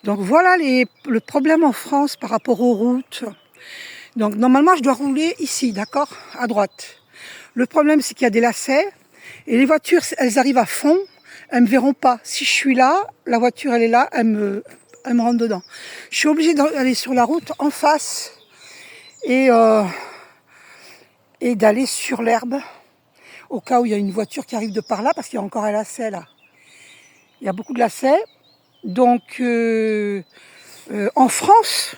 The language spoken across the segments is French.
Donc voilà le problème en France par rapport aux routes. Donc normalement je dois rouler ici, d'accord, à droite. Le problème c'est qu'il y a des lacets et les voitures elles arrivent à fond, elles me verront pas. Si je suis là, la voiture elle est là, elle me rentre dedans. Je suis obligée d'aller sur la route en face et d'aller sur l'herbe au cas où il y a une voiture qui arrive de par là parce qu'il y a encore un lacet là. Il y a beaucoup de lacets. Donc en France,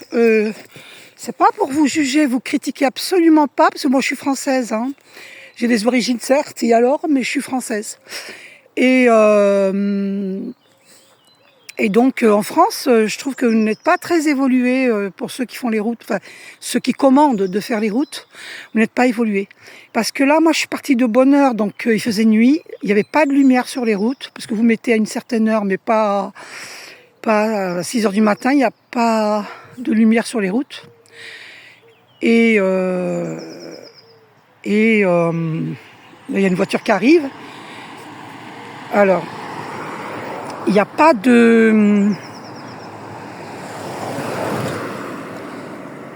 c'est pas pour vous juger, vous critiquer absolument pas, parce que moi je suis française, hein. J'ai des origines certes, et alors, mais je suis française. Et donc en France, je trouve que vous n'êtes pas très évolué pour ceux qui font les routes, enfin ceux qui commandent de faire les routes, vous n'êtes pas évolué. Parce que là, moi je suis partie de bonne heure, donc il faisait nuit, il n'y avait pas de lumière sur les routes, parce que vous mettez à une certaine heure, mais pas à 6 heures du matin, il n'y a pas de lumière sur les routes. Et il y a une voiture qui arrive. Alors, il n'y a pas de...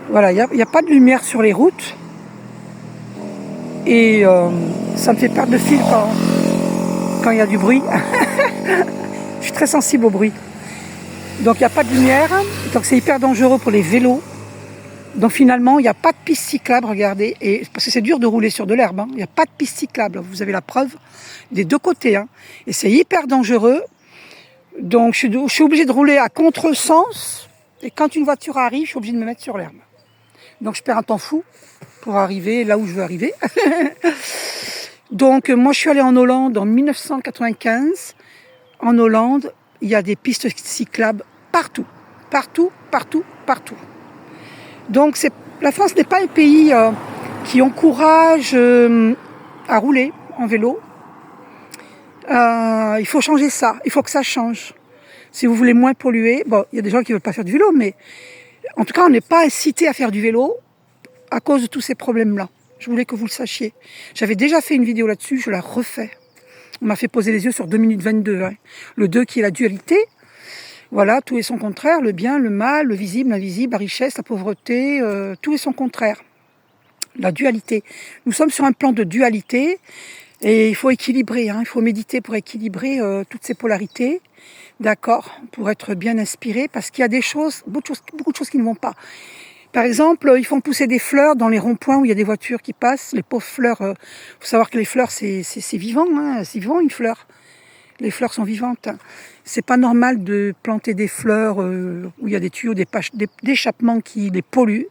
Voilà, il n'y a pas de lumière sur les routes. Et ça me fait perdre le fil quand il y a du bruit. Je suis très sensible au bruit. Donc il n'y a pas de lumière, donc c'est hyper dangereux pour les vélos. Donc finalement, il n'y a pas de piste cyclable, regardez, et, parce que c'est dur de rouler sur de l'herbe, hein. Il n'y a pas de piste cyclable, vous avez la preuve des deux côtés, hein. Et c'est hyper dangereux. Donc je suis obligée de rouler à contresens, et quand une voiture arrive, je suis obligée de me mettre sur l'herbe. Donc je perds un temps fou pour arriver là où je veux arriver. Donc moi je suis allée en Hollande en 1995. En Hollande, il y a des pistes cyclables partout, partout, partout, partout. Donc la France n'est pas un pays qui encourage à rouler en vélo. Il faut changer ça, il faut que ça change. Si vous voulez moins polluer, bon, il y a des gens qui ne veulent pas faire du vélo, mais en tout cas, on n'est pas incité à faire du vélo à cause de tous ces problèmes-là. Je voulais que vous le sachiez. J'avais déjà fait une vidéo là-dessus, je la refais. On m'a fait poser les yeux sur 2 minutes 22. Hein. Le 2 qui est la dualité. Voilà, tout est son contraire, le bien, le mal, le visible, l'invisible, la richesse, la pauvreté, tout est son contraire. La dualité. Nous sommes sur un plan de dualité et il faut équilibrer, hein, il faut méditer pour équilibrer toutes ces polarités, d'accord, pour être bien inspiré, parce qu'il y a des choses, beaucoup de choses qui ne vont pas. Par exemple, ils font pousser des fleurs dans les ronds-points où il y a des voitures qui passent, les pauvres fleurs, faut savoir que les fleurs c'est vivant, hein, c'est vivant une fleur. Les fleurs sont vivantes. C'est pas normal de planter des fleurs où il y a des tuyaux d'échappement qui les polluent.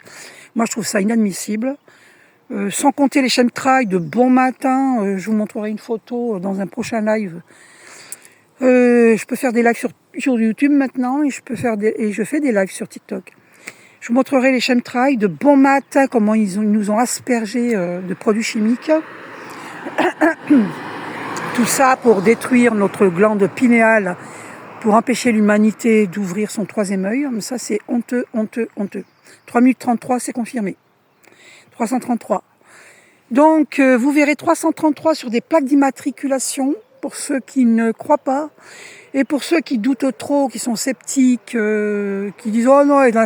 Moi, je trouve ça inadmissible. Sans compter les chemtrails de bon matin. Je vous montrerai une photo dans un prochain live. Je peux faire des lives sur YouTube maintenant et je fais des lives sur TikTok. Je vous montrerai les chemtrails de bon matin, comment ils nous ont aspergé de produits chimiques. Tout ça pour détruire notre glande pinéale, pour empêcher l'humanité d'ouvrir son troisième œil. Mais ça, c'est honteux, honteux, honteux. 3 minutes 33, c'est confirmé. 333. Donc, vous verrez 333 sur des plaques d'immatriculation, pour ceux qui ne croient pas. Et pour ceux qui doutent trop, qui sont sceptiques, qui disent « Oh non, elle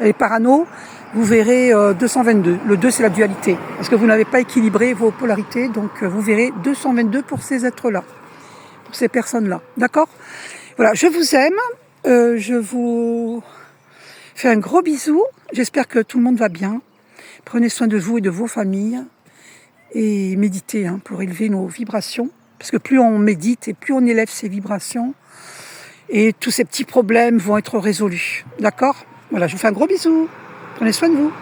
est parano », vous verrez 222. Le 2, c'est la dualité. Parce que vous n'avez pas équilibré vos polarités. Donc, vous verrez 222 pour ces êtres-là. Pour ces personnes-là. D'accord ? Voilà, je vous aime. Je vous fais un gros bisou. J'espère que tout le monde va bien. Prenez soin de vous et de vos familles. Et méditez pour élever nos vibrations. Parce que plus on médite et plus on élève ces vibrations, et tous ces petits problèmes vont être résolus. D'accord ? Voilà, je vous fais un gros bisou. Prenez soin de vous.